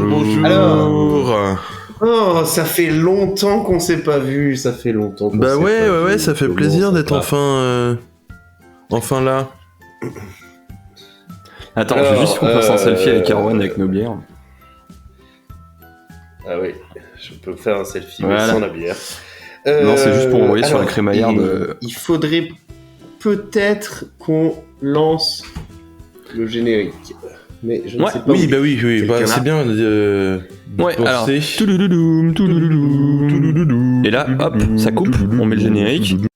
Bonjour. Alors, ça fait longtemps qu'on s'est pas vu, ça fait longtemps qu'on Bah s'est ouais, pas vu. ça fait plaisir d'être enfin là. Attends, Alors, je veux juste qu'on fasse un selfie avec Erwan avec nos bières. Ah oui, je peux faire un selfie Voilà. mais sans la bière. Non, c'est juste pour envoyer sur la alors, crémaillère il faudrait peut-être qu'on lance le générique. Mais je ne Ouais, sais pas. Oui, où. bah oui, Quelqu'un c'est a- bien de Ouais, alors. penser. Touloulouloum, touloulouloum. Et là, hop, ça coupe, on met le générique. De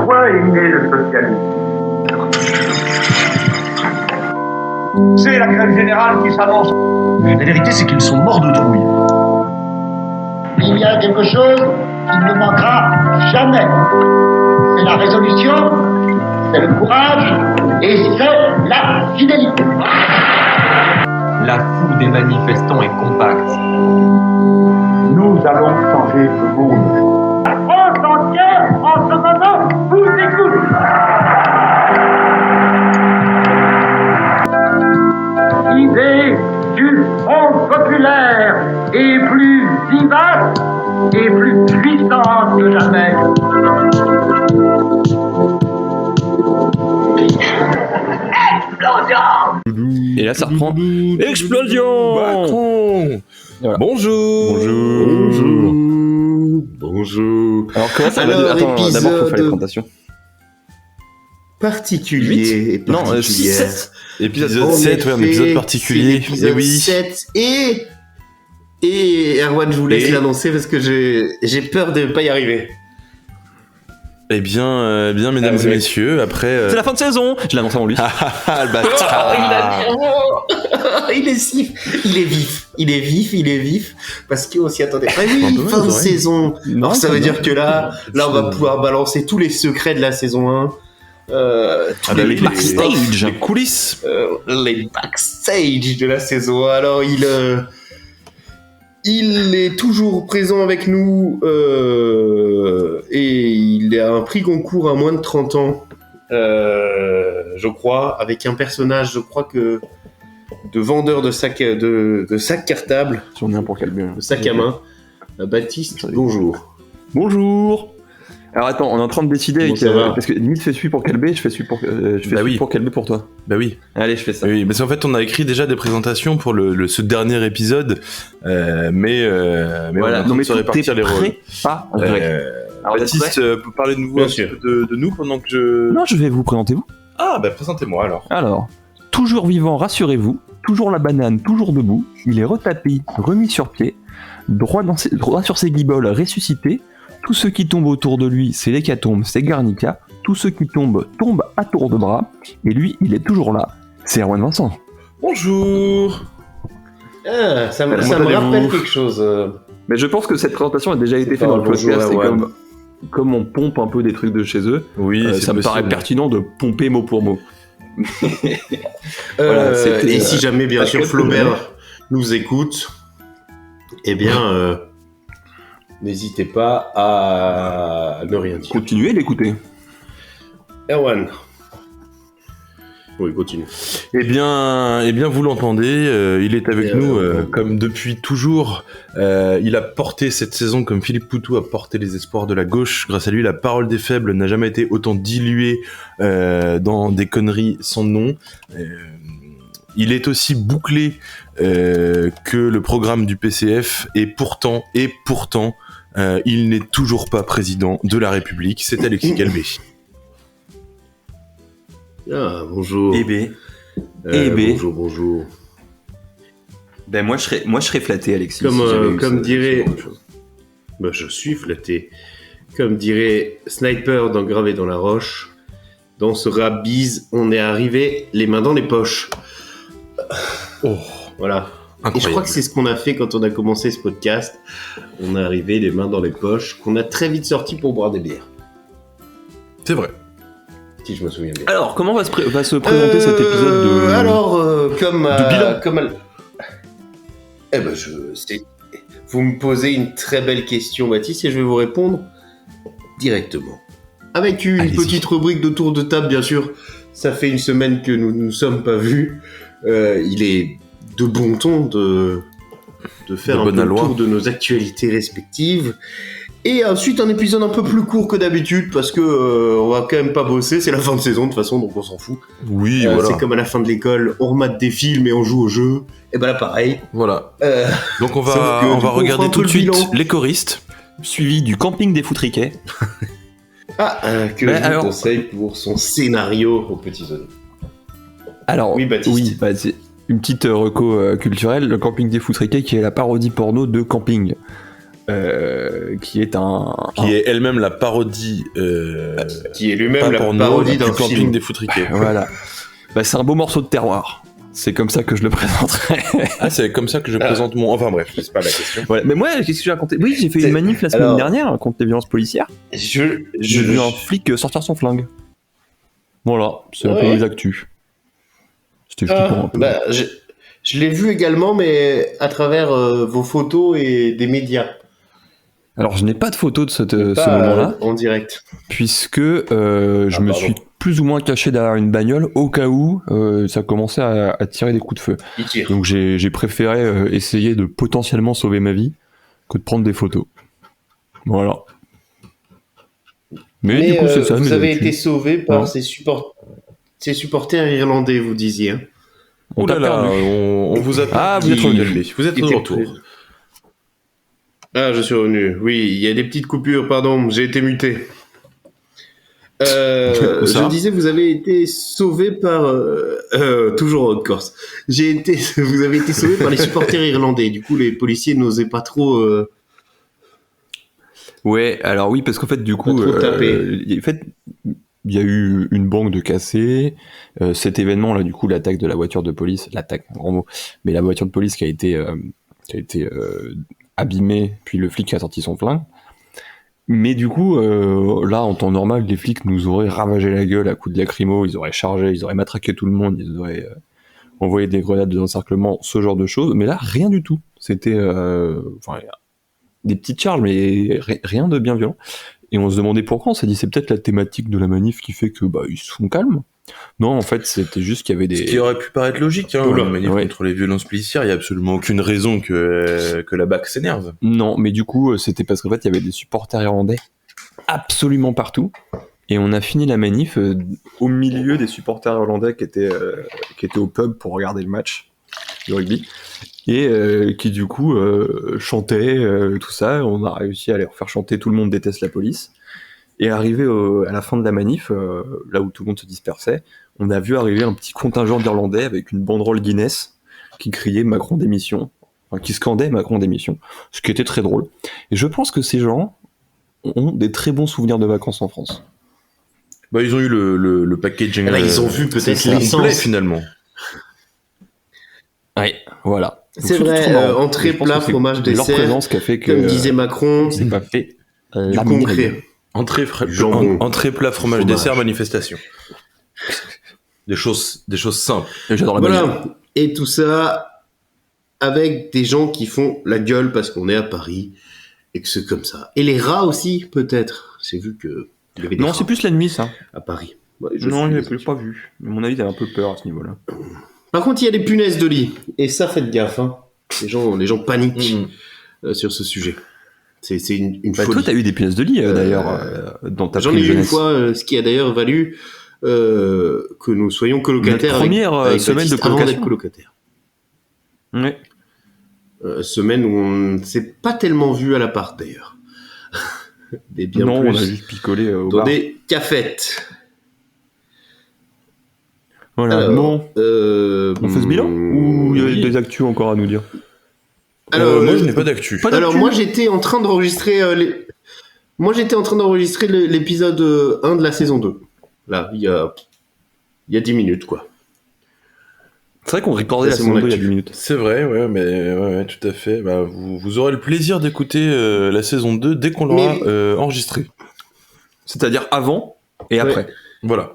quoi est né le socialisme? C'est la grève générale qui s'avance. La vérité, c'est qu'ils sont morts de trouille. Il y a quelque chose qui ne manquera jamais. C'est la résolution, c'est le courage et c'est la fidélité. La foule des manifestants est compacte. Nous allons changer le monde. La France entière, en ce moment, vous écoute. L'idée du Front populaire est plus vivace et plus puissante que jamais. Et là, ça reprend. Explosion Macron. Voilà. Bonjour. Bonjour. Alors, comment ça Alors, va? Attends, d'abord, faut faire les épisode présentations. Particulier et Non, particulière. 6-7. Épisode En 7, ouais, un effet, épisode c'est particulier. l'épisode Et oui. 7 et Erwan, je vous laisse Et- l'annoncer parce que j'ai peur de ne pas y arriver. Eh bien, mesdames Ah, et ouais. messieurs, après. C'est la fin de saison. Je l'annonce avant lui. Ah, le bâtard. Il est vif, parce qu'on s'y attendait. Ah oui, Un peu mal fin aux de oreilles. saison. Non, Alors ça ça veut va. dire que là, on va pouvoir balancer tous les secrets de la saison 1. Tous Ah bah oui, backstage. les coulisses. les backstage de la saison 1. Alors il est toujours présent avec nous et il a un prix concours à moins de 30 ans, je crois, avec un personnage, je crois que de vendeur de sacs cartables, Si on est un pour calmer. de sacs à main. Baptiste, bonjour. Bonjour. Alors attends, on est en train de décider Comment avec, ça va parce que limite fais celui pour Calbé, je fais celui pour Bah oui. pour Calbé pour toi. Bah oui. Allez, je fais ça. Oui, parce qu'en fait, on a écrit déjà des présentations pour ce dernier épisode, mais Voilà, on non mais se tout répartir est les rôles. préparé. Alors, Baptiste, parlez-nous Bien un petit sûr. peu de nous pendant que je... Non, je vais vous présenter vous. Ah, bah présentez-moi alors. Alors, toujours vivant, rassurez-vous, toujours la banane, toujours debout, il est retapé, remis sur pied, droit sur ses guiboles, ressuscité, tous ceux qui tombent autour de lui, c'est l'hécatombe, c'est Garnica, tous ceux qui tombent à tour de bras, et lui, il est toujours là, c'est Erwan Vincent. Bonjour. Ah, ça me Comment rappelle allez-vous quelque chose. Mais je pense que cette présentation a déjà été C'est faite dans le pas un bonjour, podcast, et Erwan. comme on pompe un peu des trucs de chez eux, Oui, ça me paraît pertinent de pomper mot pour mot. Voilà, c'était, et si jamais, bien parce sûr, que- Flaubert nous écoute, eh bien, n'hésitez pas à ne rien dire. Continuez d'écouter. Erwan. Oui, continue. Eh bien, vous l'entendez, il est avec nous comme depuis toujours. Il a porté cette saison comme Philippe Poutou a porté les espoirs de la gauche. Grâce à lui, la parole des faibles n'a jamais été autant diluée dans des conneries sans nom. Il est aussi bouclé que le programme du PCF et pourtant, il n'est toujours pas président de la République. C'est Alexis Calvé. Ah, bonjour. Eh ben, Bonjour. ben moi je serais flatté, Alexis. si j'avais Comme, eu comme ce dirait... genre de choses. Bah, je suis flatté. Comme dirait Sniper dans Gravé dans la roche, dans ce rap bise, on est arrivé les mains dans les poches. Oh, Voilà. Et incroyable. je crois que c'est ce qu'on a fait quand on a commencé ce podcast. On est arrivé les mains dans les poches, qu'on a très vite sorti pour boire des bières. C'est vrai. Si je me souviens bien. Alors, comment va se présenter cet épisode de... Alors, comme... de bilan. Eh ben, vous me posez une très belle question, Baptiste, et je vais vous répondre directement. Avec une Allez-y. petite rubrique de tour de table, bien sûr. ça fait une semaine que nous ne nous sommes pas vus. Il est de bon ton de faire un peu le tour de nos actualités respectives. Et ensuite un épisode un peu plus court que d'habitude parce que on va quand même pas bosser, c'est la fin de saison de toute façon donc on s'en fout. Oui, voilà. C'est comme à la fin de l'école, on remate des films et on joue au jeu. Et ben là pareil. Voilà. Donc on va regarder tout de suite Les Choristes, suivi du Camping des Foutriquets. Que je vous conseille pour son scénario aux petits oignons. Alors, oui, Baptiste. C'est une petite reco culturelle, le Camping des Foutriquets qui est la parodie porno de Camping. Qui est elle-même la parodie qui est lui-même la parodie d'un Camping film des Foutriquets. Voilà. C'est un beau morceau de terroir. C'est comme ça que je le présenterai. C'est comme ça que je présente mon... Enfin bref, c'est pas la question. Voilà. Mais moi, qu'est-ce que j'ai raconté ? Oui, j'ai fait une manif la semaine dernière contre les violences policières. J'ai vu un flic sortir son flingue. Voilà, c'est un peu les actus. C'était flippant un peu. Je l'ai vu également, mais à travers vos photos et des médias. Alors, je n'ai pas de photos de ce moment-là. En direct. Puisque je me suis plus ou moins caché derrière une bagnole au cas où ça commençait à tirer des coups de feu. Donc, j'ai préféré essayer de potentiellement sauver ma vie que de prendre des photos. Voilà. Mais du coup, c'est ça. Vous avez été sauvé par ces supporters irlandais, vous disiez. Hein. On vous a vous êtes revenu. Vous êtes de retour. Je suis revenu. Oui, il y a des petites coupures, pardon, j'ai été muté. Je disais, vous avez été sauvé par... toujours en Corse. Vous avez été sauvé par les supporters irlandais. Du coup, les policiers n'osaient pas trop... Ouais, alors oui, parce qu'en fait, du coup... il y a eu une banque de cassés. Cet événement-là, du coup, l'attaque de la voiture de police... L'attaque, un grand mot. Mais la voiture de police qui a été abîmée, puis le flic a sorti son flingue. Mais du coup, là, en temps normal, les flics nous auraient ravagé la gueule à coups de lacrymo, ils auraient chargé, ils auraient matraqué tout le monde, ils auraient envoyé des grenades d'encerclement, ce genre de choses. Mais là, rien du tout. C'était des petites charges, mais rien de bien violent. Et on se demandait pourquoi, on s'est dit c'est peut-être la thématique de la manif qui fait que ils se font calmes. Non, en fait, c'était juste qu'il y avait des... Ce qui aurait pu paraître logique, une manif contre les violences policières, il n'y a absolument aucune raison que la BAC s'énerve. Non, mais du coup, c'était parce qu'en fait, il y avait des supporters irlandais absolument partout. Et on a fini la manif au milieu des supporters irlandais qui étaient au pub pour regarder le match de rugby. Et qui du coup chantaient tout ça. On a réussi à les faire chanter « Tout le monde déteste la police ». Et arrivé à la fin de la manif, là où tout le monde se dispersait, on a vu arriver un petit contingent d'Irlandais avec une banderole Guinness qui criait « Macron démission », enfin qui scandait « Macron démission », ce qui était très drôle. Et je pense que ces gens ont des très bons souvenirs de vacances en France. Ils ont eu le packaging. Ils ont vu peut-être l'essence finalement. Ouais, voilà. Donc, c'est vrai, entrée, plat, fromage, dessert. Leur présence qui a fait que, comme disait Macron, c'est pas fait du concret. Entrée, plat, fromage, dessert, manifestation. Des choses simples. J'adore la voilà. Et tout ça avec des gens qui font la gueule parce qu'on est à Paris et que c'est comme ça. Et les rats aussi, peut-être. J'ai vu que... Non, c'est plus la nuit, ça. À Paris. Non, je l'ai pas vu. À mon avis, t'avais un peu peur à ce niveau-là. Par contre, il y a des punaises de lit. Et ça, faites gaffe. Hein. Les gens paniquent sur ce sujet. C'est une folie. Toi, t'as eu des punaises de lit, d'ailleurs, dans ta J'en ai eu une fois, ce qui a d'ailleurs valu que nous soyons colocataires. Notre première semaine de colocation. Colocataire. Ouais. Semaine où on ne s'est pas tellement vu à l'appart, d'ailleurs. Mais bien non, plus on a juste picolé au dans bar. des cafettes. Voilà. Alors, on fait ce bilan ou il y a des actus encore à nous dire? Alors, moi, je n'ai pas d'actu. Alors, moi, j'étais en train d'enregistrer l'épisode 1 de la saison 2. Là, il y a 10 minutes, quoi. C'est vrai qu'on recordait la saison 2 il y a 10 minutes. C'est vrai, ouais, tout à fait. Vous aurez le plaisir d'écouter la saison 2 dès qu'on l'aura enregistrée. C'est-à-dire avant et après. Voilà.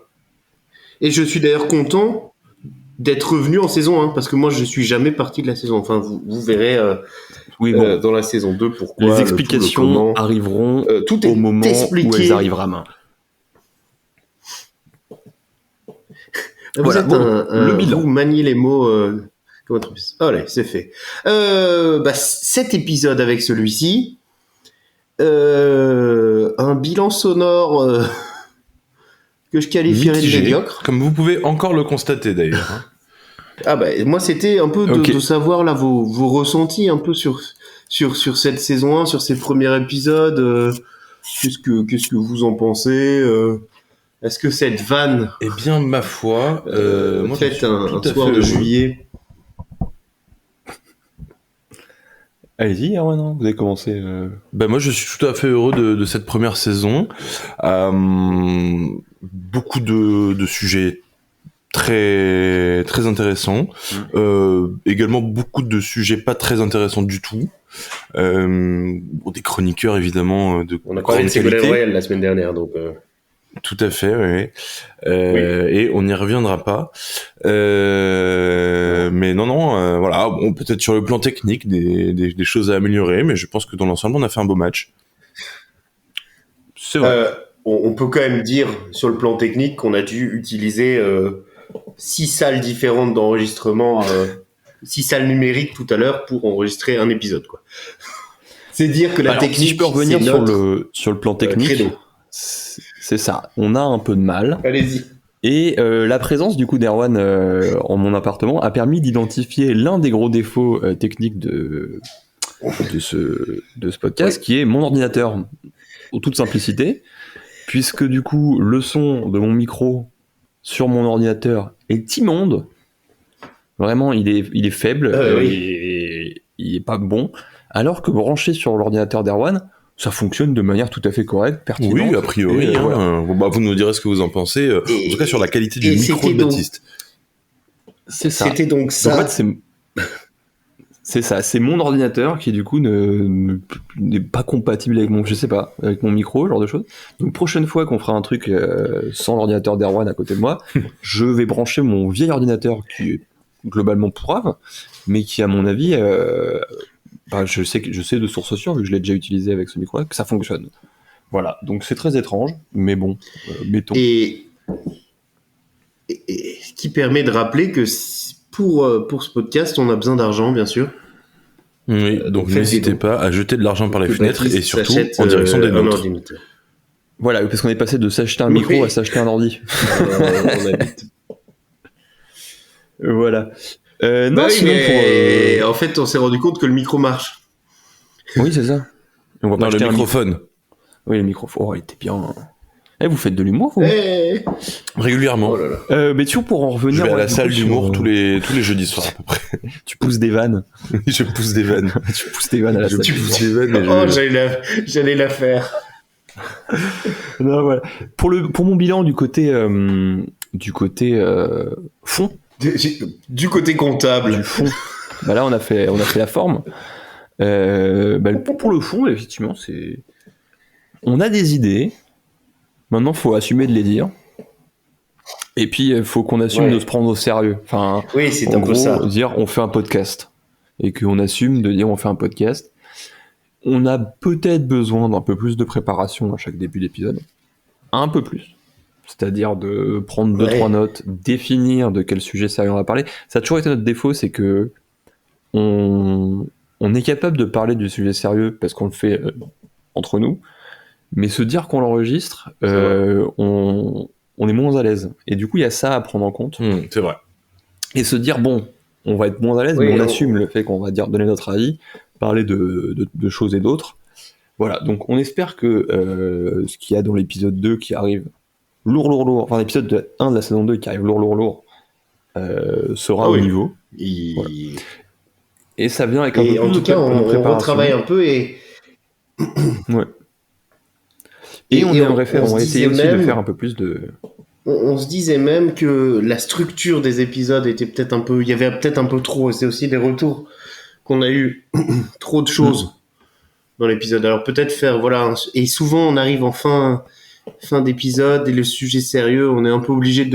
Et je suis d'ailleurs content d'être revenu en saison 1, parce que moi, je suis jamais parti de la saison. Enfin, vous verrez dans la saison 2 pourquoi. Les explications arriveront tout au moment où elles arriveront à main. Vous êtes le bilan. Vous maniez les mots. Allez, c'est fait. 7 épisodes avec celui-ci. Un bilan sonore que je qualifierais de médiocre. Comme vous pouvez encore le constater d'ailleurs. Moi c'était un peu de savoir là vos ressentis un peu sur cette saison 1, sur ces premiers épisodes. Qu'est-ce que vous en pensez Est-ce que cette vanne... Eh bien, ma foi... moi, peut-être un soir de juillet... Allez-y, Erwan, vous avez commencé... moi, je suis tout à fait heureux de cette première saison. Beaucoup de sujets très, très intéressants. Également, beaucoup de sujets pas très intéressants du tout. Des chroniqueurs, évidemment, de on a parlé de Ségolène Royal la semaine dernière, donc... Tout à fait, oui. Et on n'y reviendra pas. Mais non, voilà. Bon, peut-être sur le plan technique, des choses à améliorer, mais je pense que dans l'ensemble, on a fait un beau match. C'est vrai. On peut quand même dire, sur le plan technique, qu'on a dû utiliser 6 salles différentes d'enregistrement, 6 salles numériques tout à l'heure pour enregistrer un épisode, quoi. C'est dire que la technique... Si je peux revenir sur le plan technique... C'est ça, on a un peu de mal. Allez-y. Et la présence du coup d'Erwan en mon appartement a permis d'identifier l'un des gros défauts techniques de ce podcast, qui est mon ordinateur, en toute simplicité, puisque du coup le son de mon micro sur mon ordinateur est immonde. Vraiment, il est faible, il est pas bon, alors que branché sur l'ordinateur d'Erwan, ça fonctionne de manière tout à fait correcte, pertinente. Oui, a priori. Voilà. Vous nous direz ce que vous en pensez, en tout cas sur la qualité du micro de Baptiste. C'est ça. C'était donc ça. Donc, en fait, c'est ça. C'est mon ordinateur qui, du coup, n'est pas compatible avec avec mon micro, ce genre de choses. Donc, prochaine fois qu'on fera un truc sans l'ordinateur d'Erwan à côté de moi, je vais brancher mon vieil ordinateur qui est globalement pourrave, mais qui, à mon avis... je sais de source sûre, vu que je l'ai déjà utilisé avec ce micro-là, que ça fonctionne. Voilà, donc c'est très étrange, mais bon, mettons. Et ce qui permet de rappeler que pour ce podcast, on a besoin d'argent, bien sûr. Oui, donc n'hésitez pas à jeter de l'argent par les fenêtres et surtout en direction des nôtres. Voilà, parce qu'on est passé de s'acheter un micro à s'acheter un ordi. Voilà. En fait, on s'est rendu compte que le micro marche. Oui, c'est ça. On va parler le microphone. Oui, le microphone. Oh, il était bien. Vous faites de l'humour, vous Régulièrement. Mais tu vois, pour en revenir... Je vais à la salle d'humour tous les jeudis soirs, à peu près. Tu pousses des vannes. Je pousse des vannes. Tu pousses des vannes à la salle. Tu pousses des vannes. J'allais la faire. Non, voilà. Pour mon bilan du côté fond... Du côté comptable. Du fond. Là, on a fait la forme. Pour le fond, effectivement, on a des idées. Maintenant, faut assumer de les dire. Et puis, il faut qu'on assume de se prendre au sérieux. Enfin, oui, c'est un peu ça. Dire, on fait un podcast. Et qu'on assume de dire, on fait un podcast. On a peut-être besoin d'un peu plus de préparation à chaque début d'épisode. Un peu plus. C'est-à-dire de prendre 2-3 notes, définir de quel sujet sérieux on va parler. Ça a toujours été notre défaut, c'est que on est capable de parler du sujet sérieux parce qu'on le fait entre nous, mais se dire qu'on l'enregistre, on est moins à l'aise. Et du coup, il y a ça à prendre en compte. C'est vrai. Et se dire, bon, on va être moins à l'aise, mais on assume le fait qu'on va donner notre avis, parler de choses et d'autres. Voilà, donc on espère que ce qu'il y a dans l'épisode 2 qui arrive lourd, enfin l'épisode 1 de la saison 2 qui arrive lourd, sera au niveau. Voilà. Et ça vient avec un peu en tout cas, on retravaille un peu et... ouais. Et on aimerait on va essayer aussi de faire un peu plus de... On se disait même que la structure des épisodes était peut-être un peu... Il y avait peut-être un peu trop, c'est aussi des retours qu'on a eu trop de choses dans l'épisode. Alors peut-être faire, voilà... Et souvent, on arrive en fin d'épisode et le sujet sérieux, on est un peu obligé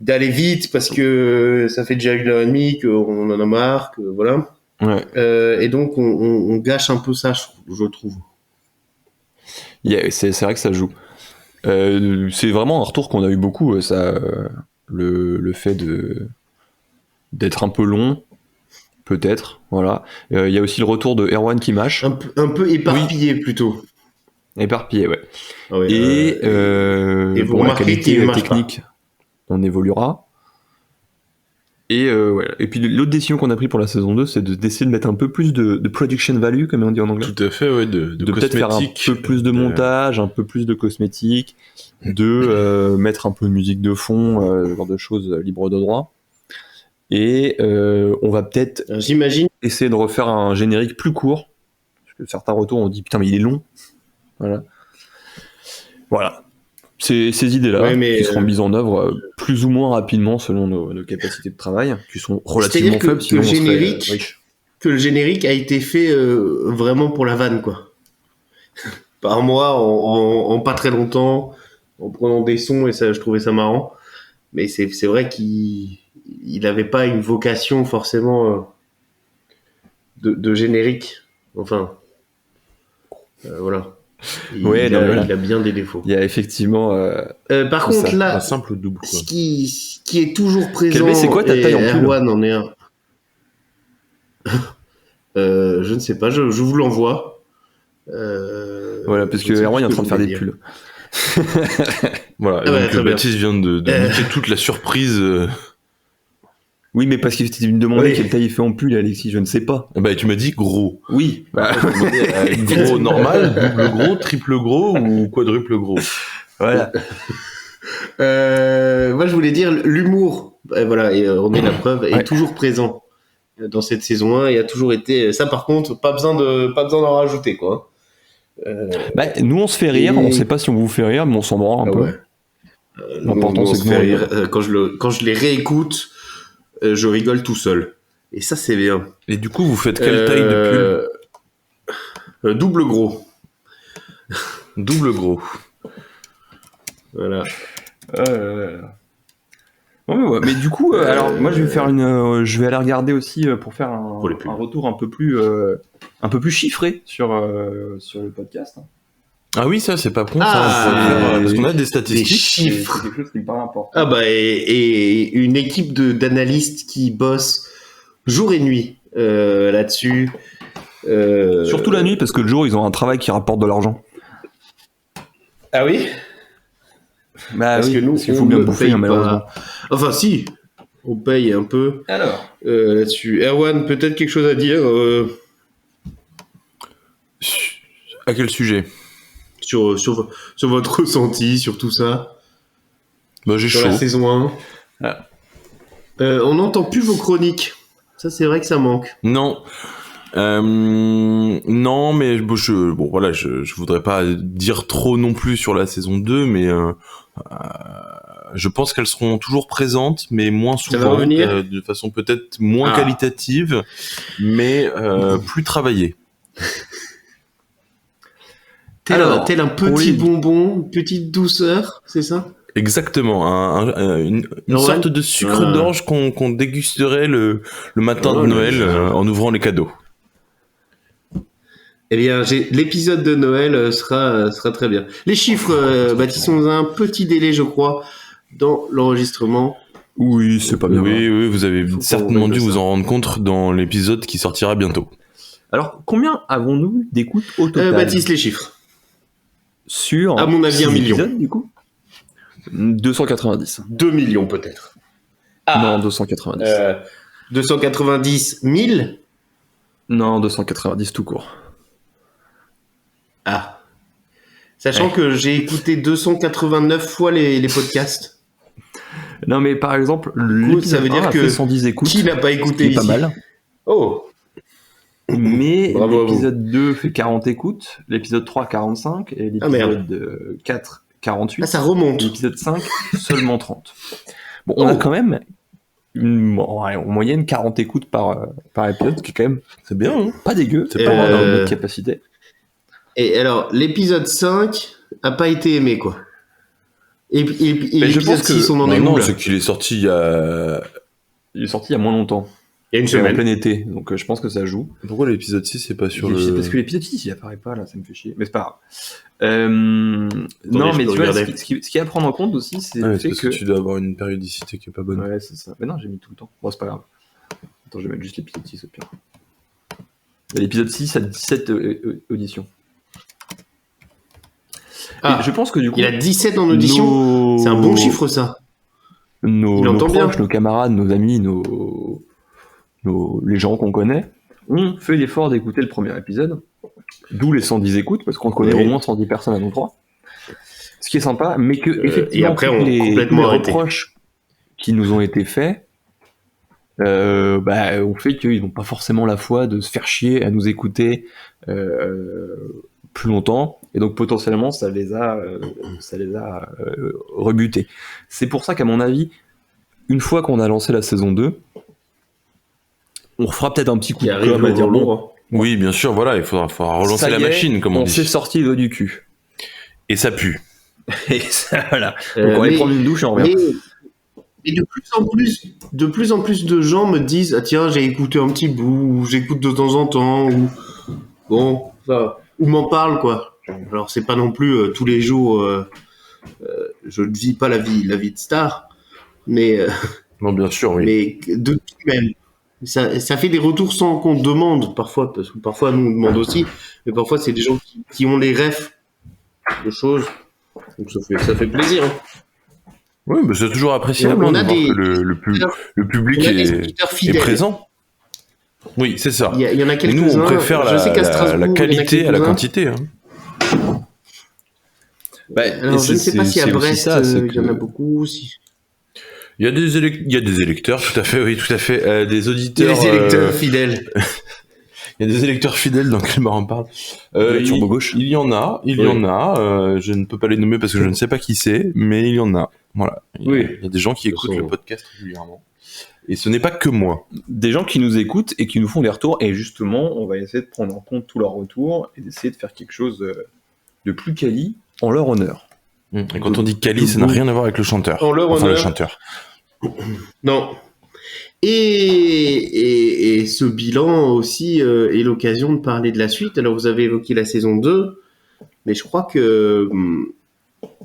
d'aller vite parce que ça fait déjà 1h30 qu'on en a marre, que voilà. Ouais. Et donc on gâche un peu ça, je trouve. C'est vrai que ça joue. C'est vraiment un retour qu'on a eu beaucoup, le fait d'être un peu long, peut-être, voilà. Il y a aussi le retour de Erwan qui mâche. Un peu éparpillé plutôt. Éparpillé, ouais. Ouais, et vous bon, la remarquez qualité qu'il marche technique, on évoluera. Et ouais. Et puis l'autre décision qu'on a pris pour la saison 2, c'est d'essayer de mettre un peu plus de production value, comme on dit en anglais. Tout à fait, ouais, de peut-être faire un peu plus de montage, un peu plus de cosmétiques, de mettre un peu de musique de fond, ce genre de choses libres de droit. Et on va peut-être j'imagine essayer de refaire un générique plus court, parce que certains retours on dit putain mais il est long. Voilà. Ces idées-là qui seront mises en œuvre plus ou moins rapidement selon nos capacités de travail, qui sont relativement faibles, sinon que le générique a été fait vraiment pour la vanne, quoi. Par moi, en pas très longtemps, en prenant des sons, et ça, je trouvais ça marrant. Mais c'est vrai qu'il n'avait pas une vocation forcément de générique. Enfin, voilà. Il a bien des défauts. Il y a effectivement. Par contre, là, un simple double. Quoi. Ce qui est toujours présent. Calvé, c'est quoi ta taille en pull ? Erwan en est un. Je ne sais pas, je vous l'envoie. Voilà, parce que Erwan est en train de faire des pulls. Voilà, donc Baptiste vient de niquer toute la surprise. Oui, mais parce qu'il t'ai demandé quelle taille il fait en pull, Alexis, je ne sais pas. Bah, tu m'as dit gros. Oui. Gros normal, double gros, triple gros ou quadruple gros. Voilà. Moi, je voulais dire l'humour. Voilà, et on est la preuve, est toujours présent dans cette saison 1 et a toujours été. Ça, par contre, pas besoin d'en rajouter, quoi. Nous, on se fait rire. On sait pas si on vous fait rire, mais on s'en branle un peu. Ouais. L'important, c'est que nous, rire. Quand je les réécoute, je rigole tout seul. Et ça, c'est bien. Et du coup, vous faites quelle taille de pull ? Double gros. Double gros. Voilà. Mais du coup, alors moi, je vais aller regarder aussi pour faire un retour un peu plus chiffré sur le podcast. Ah oui, ça c'est pas con, parce qu'on a des statistiques. Des chiffres. C'est quelque chose qui me paraît important. Ah bah et une équipe d'analystes qui bossent jour et nuit là-dessus. Surtout la nuit, parce que le jour ils ont un travail qui rapporte de l'argent. Ah oui. Parce que nous, il faut bien bouffer, malheureusement. Enfin si, on paye un peu. Alors là-dessus, Erwan, peut-être quelque chose à dire à quel sujet? Sur votre ressenti, sur tout ça. Bah, j'ai sur chaud. La saison 1. On n'entend plus vos chroniques. Ça, c'est vrai que ça manque. Non. Non, mais je voudrais pas dire trop non plus sur la saison 2, mais je pense qu'elles seront toujours présentes, mais moins souvent, de façon peut-être moins qualitative, mais plus travaillée. Tel un petit bonbon, une petite douceur, c'est ça ? Exactement, une sorte de sucre d'orge qu'on dégusterait le matin de Noël en ouvrant les cadeaux. Eh bien, l'épisode de Noël sera très bien. Les chiffres, Baptiste, on a un petit délai, je crois, dans l'enregistrement. Oui, c'est pas bien. Oui, vous avez certainement dû vous en rendre compte dans l'épisode qui sortira bientôt. Alors, combien avons-nous d'écoutes au total, Baptiste, les chiffres. Sur, à mon avis, 1 million. Épisodes, du coup 290. 2 millions, peut-être. Non, 290. 290 000 ? Non, 290 tout court. Sachant que j'ai écouté 289 fois les podcasts. Non, mais par exemple, l'épisode ça veut dire a que fait 110 écoutes. Qui n'a pas écouté ici ? Pas mal. Oh. Mais l'épisode 2 fait 40 écoutes, l'épisode 3 45 et l'épisode 4 48. Ça remonte. L'épisode 5 seulement 30. Bon, on a quand même en moyenne 40 écoutes par épisode, ce qui est quand même c'est bien, hein. Pas dégueu, c'est pas dans notre capacité. Et alors, l'épisode 5 a pas été aimé, quoi. Et l'épisode 6, on en est où, là ? c'est qu'il est sorti il y a... Il est sorti il y a moins longtemps. Il y a une en semaine. plein été, donc je pense que ça joue. Pourquoi l'épisode 6 c'est pas sur Parce que l'épisode 6 il apparaît pas là, ça me fait chier. Mais c'est pas grave. Non, mais tu vois, ce qui est à prendre en compte aussi, c'est le fait parce que tu dois avoir une périodicité qui est pas bonne. Ouais, c'est ça. Mais non, j'ai mis tout le temps. Bon, c'est pas grave. Attends, je vais mettre juste l'épisode 6 au pire. L'épisode 6 a 17 auditions. Ah, et je pense que du coup. Il a 17 en audition. C'est un bon chiffre, ça. Nos proches, bien. nos camarades, nos amis, les gens qu'on connaît ont fait l'effort d'écouter le premier épisode. D'où les 110 écoutes, parce qu'on connaît au moins 110 personnes à nous trois. Ce qui est sympa, mais que effectivement, et après, tous les arrêté. reproches qui nous ont été faits ont fait qu'ils n'ont pas forcément la foi de se faire chier à nous écouter plus longtemps, et donc potentiellement ça les a rebutés. C'est pour ça qu'à mon avis, une fois qu'on a lancé la saison 2, on refera peut-être un petit coup de com' à dire bon. Oui, bien sûr, voilà, il faudra relancer la machine, comme on dit. On s'est sorti le doigt du cul. Et ça pue. Et ça, voilà. Donc on va aller prendre une douche et on revient. Et de plus en plus de gens me disent ah tiens, j'ai écouté un petit bout, ou j'écoute de temps en temps, ou bon, ça, ou m'en parle quoi. Alors c'est pas non plus tous les jours, je ne vis pas la vie de star, mais non, bien sûr, oui. Mais de tout même. Ça fait des retours sans qu'on demande parfois, parce que parfois nous on demande aussi, mais parfois c'est des gens qui ont les refs de choses, donc ça fait plaisir. Hein. Oui, mais c'est toujours appréciable on a que le public est présent. Oui, c'est ça. Il y en a quelques-uns. Et nous, on préfère la qualité à la quantité. Hein. Alors, je ne sais pas si à Brest, il y en a beaucoup aussi. Il y a des électeurs, tout à fait, oui, tout à fait. Des auditeurs. Il y a des électeurs fidèles. Il y a des électeurs fidèles, donc Clément en parle. Turbo gauche. Il y en a. Je ne peux pas les nommer parce que je ne sais pas qui c'est, mais il y en a. Voilà. Il y a des gens qui écoutent le podcast régulièrement. Et ce n'est pas que moi. Des gens qui nous écoutent et qui nous font des retours. Et justement, on va essayer de prendre en compte tous leurs retours et d'essayer de faire quelque chose de plus quali en leur honneur. Et quand on dit quali, ça n'a rien à voir avec le chanteur. En leur honneur. Le chanteur. Non. Et ce bilan aussi est l'occasion de parler de la suite. Alors vous avez évoqué la saison 2, mais je crois que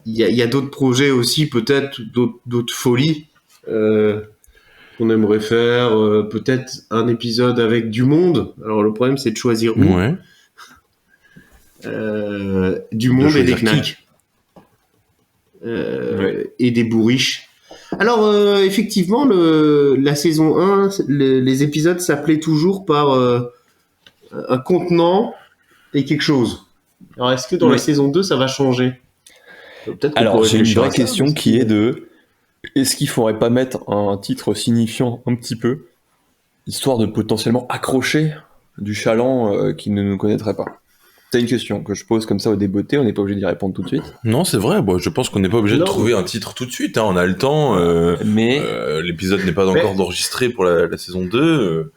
il y a d'autres projets aussi, peut-être d'autres folies qu'on aimerait faire. Peut-être un épisode avec du monde. Alors le problème c'est de choisir où. Ouais. Du monde et des knacks. Et des bourriches. Alors, effectivement, la saison 1, les épisodes s'appelaient toujours par un contenant et quelque chose. Alors, est-ce que dans la saison 2, ça va changer ? Alors, j'ai une vraie question qui est de... Est-ce qu'il faudrait pas mettre un titre signifiant un petit peu, histoire de potentiellement accrocher du chaland qui ne nous connaîtrait pas ? C'est une question que je pose comme ça au débeauté, on n'est pas obligé d'y répondre tout de suite. Non, c'est vrai, je pense qu'on n'est pas obligé de trouver un titre tout de suite, hein, on a le temps, mais l'épisode n'est pas encore enregistré pour la saison 2.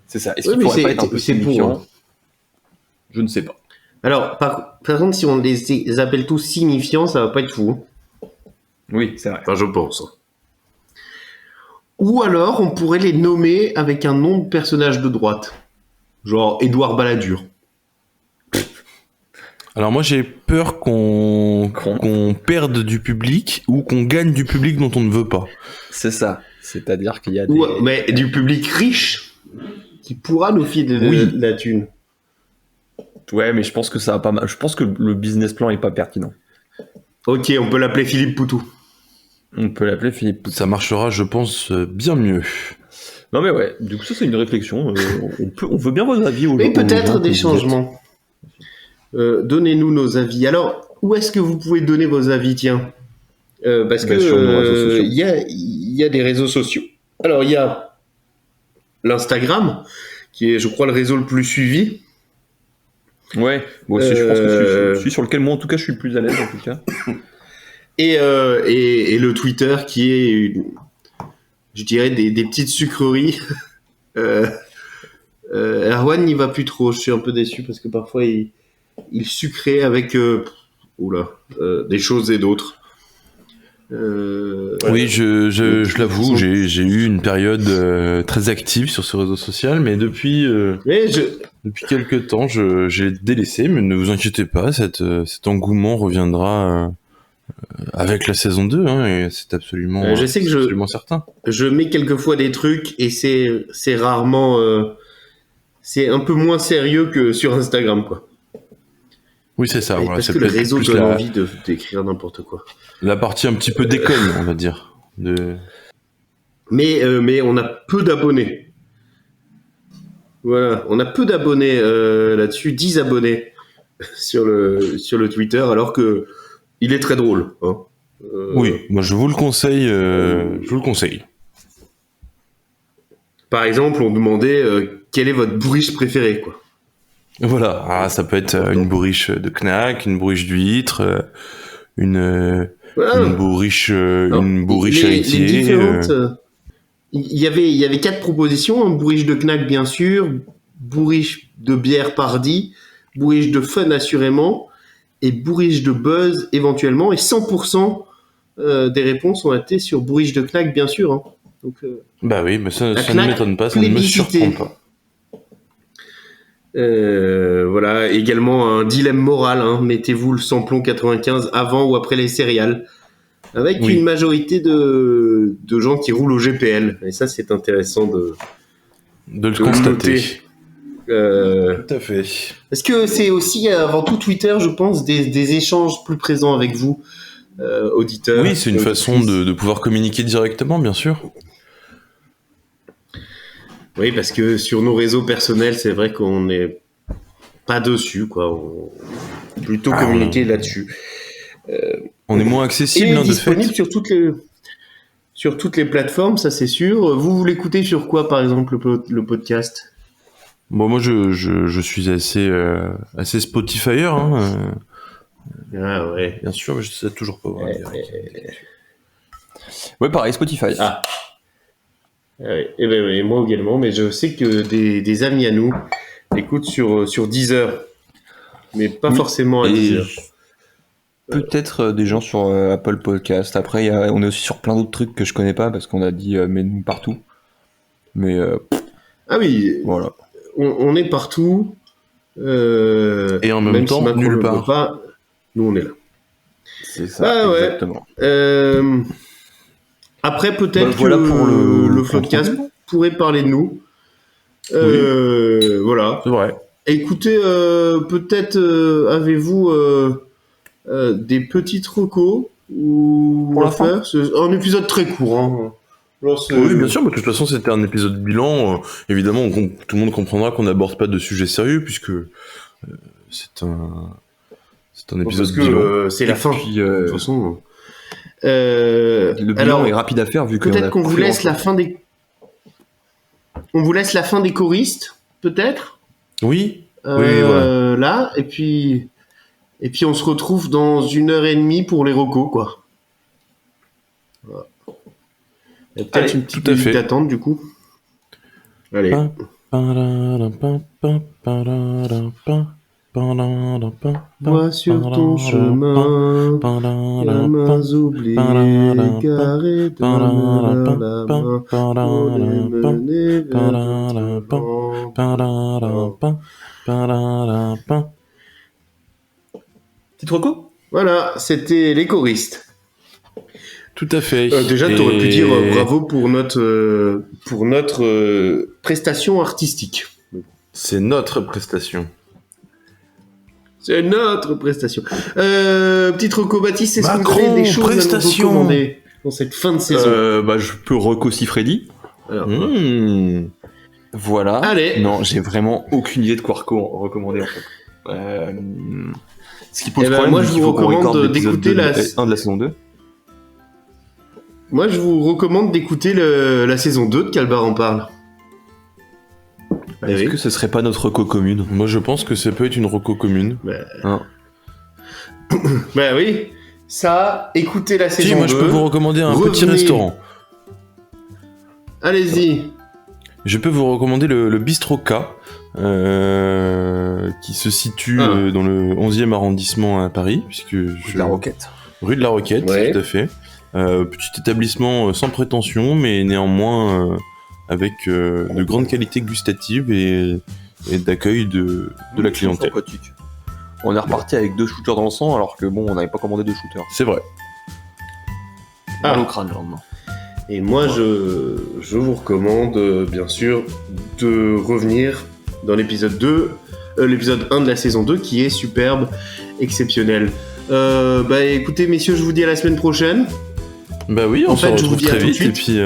C'est ça, est-ce qu'il pourrait pas être un peu signifiant ? Je ne sais pas. Alors, par contre, si on les appelle tous signifiants, ça va pas être fou. Oui, c'est vrai. Enfin, je pense. Ou alors, on pourrait les nommer avec un nom de personnage de droite. Genre Édouard Balladur. Alors moi j'ai peur qu'on perde du public ou qu'on gagne du public dont on ne veut pas. C'est ça. C'est-à-dire qu'il y a mais du public riche qui pourra nous filer de la thune. Ouais, mais je pense que ça va pas mal. Je pense que le business plan est pas pertinent. Ok, on peut l'appeler Philippe Poutou. On peut l'appeler Philippe Poutou. Ça marchera, je pense, bien mieux. Non mais ouais, du coup ça c'est une réflexion. On veut bien vos avis. Mais peut-être des changements. Donnez-nous nos avis. Alors, où est-ce que vous pouvez donner vos avis, tiens parce que il y a des réseaux sociaux. Alors, il y a l'Instagram, qui est, je crois, le réseau le plus suivi. Ouais, moi aussi, je pense que je suis sur lequel, moi, en tout cas, je suis le plus à l'aise, en tout cas. Et le Twitter, qui est, je dirais, des petites sucreries. Erwan n'y va plus trop. Je suis un peu déçu, parce que parfois, il sucrait avec des choses et d'autres. Oui, je l'avoue, j'ai eu une période très active sur ce réseau social, mais depuis quelques temps, j'ai délaissé, mais ne vous inquiétez pas, cet engouement reviendra avec la saison 2, hein, et c'est absolument certain. Je mets quelquefois des trucs, et c'est rarement... c'est un peu moins sérieux que sur Instagram, quoi. Oui, c'est ça. Voilà, parce que le réseau donne envie d'écrire n'importe quoi. La partie un petit peu déconne, on va dire. Mais on a peu d'abonnés. Voilà, on a peu d'abonnés là-dessus, 10 abonnés sur le Twitter, alors que il est très drôle. Hein. Oui, moi je vous le conseille. Par exemple, on demandait quel est votre bourriche préféré, quoi. Voilà, ça peut être une bourriche de Knack, une bourriche d'huître, une bourriche héritier. Les différentes, il y avait 4 propositions, bourriche de Knack bien sûr, bourriche de bière Pardy, bourriche de Fun assurément, et bourriche de Buzz éventuellement, et 100% des réponses ont été sur bourriche de Knack bien sûr. Hein. Donc, bah oui, mais ça ne m'étonne pas, ça ne me surprend pas. Voilà, également un dilemme moral, hein. Mettez-vous le samplon 95 avant ou après les céréales, avec une majorité de gens qui roulent au GPL, et ça c'est intéressant de le constater. Tout à fait. Est-ce que c'est aussi avant tout Twitter, je pense, des échanges plus présents avec vous, auditeurs? Oui, c'est une façon de pouvoir communiquer directement, bien sûr. Oui, parce que sur nos réseaux personnels, c'est vrai qu'on n'est pas dessus, quoi. On plutôt communiquer là-dessus. On est moins accessible, disponible sur toutes les plateformes, ça c'est sûr. Vous l'écoutez sur quoi, par exemple, le podcast? Bon, moi, je suis assez Spotifyer. Hein. Ah ouais. Bien sûr, mais je sais toujours pas voir. Ouais, pareil, Spotify. Ah. Et ben, moi également, mais je sais que des amis à nous écoutent sur Deezer, mais pas forcément à Deezer. Peut-être des gens sur Apple Podcast. Après, on est aussi sur plein d'autres trucs que je connais pas parce qu'on a dit mets-nous partout. Mais ah oui, voilà. On est partout. Et en même temps, nulle part. Pas, nous on est là. C'est ça, exactement. Après, peut-être voilà que pour le podcast pourrait parler de nous. Voilà. C'est vrai. Écoutez, peut-être avez-vous des petites recos ou à faire. C'est un épisode très court. Hein. Oui, bien sûr, mais de toute façon, c'était un épisode bilan. Évidemment, tout le monde comprendra qu'on n'aborde pas de sujets sérieux, puisque c'est un épisode bilan. C'est la fin, de toute façon. Le bilan est rapide à faire, vu que peut-être qu'on vous laisse la fin des... On vous laisse la fin des choristes, peut-être. Oui. Voilà. Là, et puis on se retrouve dans 1h30 pour les recos, quoi. Voilà. Il y a peut-être une petite minute d'attente, du coup. Allez. Vois sur ton chemin, la main oubliée, carrée dans la main. Petite reco ? Voilà, c'était les choristes. Tout à fait. Déjà, tu aurais pu dire bravo pour notre prestation artistique. C'est notre prestation. C'est notre prestation. Petite reco, Baptiste, est-ce que vous avez des choses à nous recommander dans cette fin de saison? Je peux reco si Freddy. Alors, voilà. Allez. Non, j'ai vraiment aucune idée de quoi recommander en fait. Ce qui pose problème, moi je vous recommande d'écouter la 1 de la saison 2. Moi je vous recommande d'écouter la saison 2 de Calbar en parle. Est-ce que ce serait pas notre reco commune? Moi je pense que ça peut être une reco commune. Bah oui, ça, écoutez la saison 2. Moi je peux vous recommander un petit restaurant. Allez-y. Je peux vous recommander le Bistrot K, qui se situe dans le 11e arrondissement à Paris, puisque Rue de la Roquette. Rue de la Roquette, tout à fait. Petit établissement sans prétention, mais néanmoins avec de grandes qualités gustatives et d'accueil de la clientèle. Sympathique. On est reparti avec 2 shooters dans le sang, alors que bon, on n'avait pas commandé 2 shooters. C'est vrai. Mal au crâne, le lendemain. Et moi, je vous recommande, bien sûr, de revenir dans l'épisode 2, l'épisode 1 de la saison 2, qui est superbe, exceptionnel. Écoutez, messieurs, je vous dis à la semaine prochaine. Bah oui, on se retrouve très vite, et puis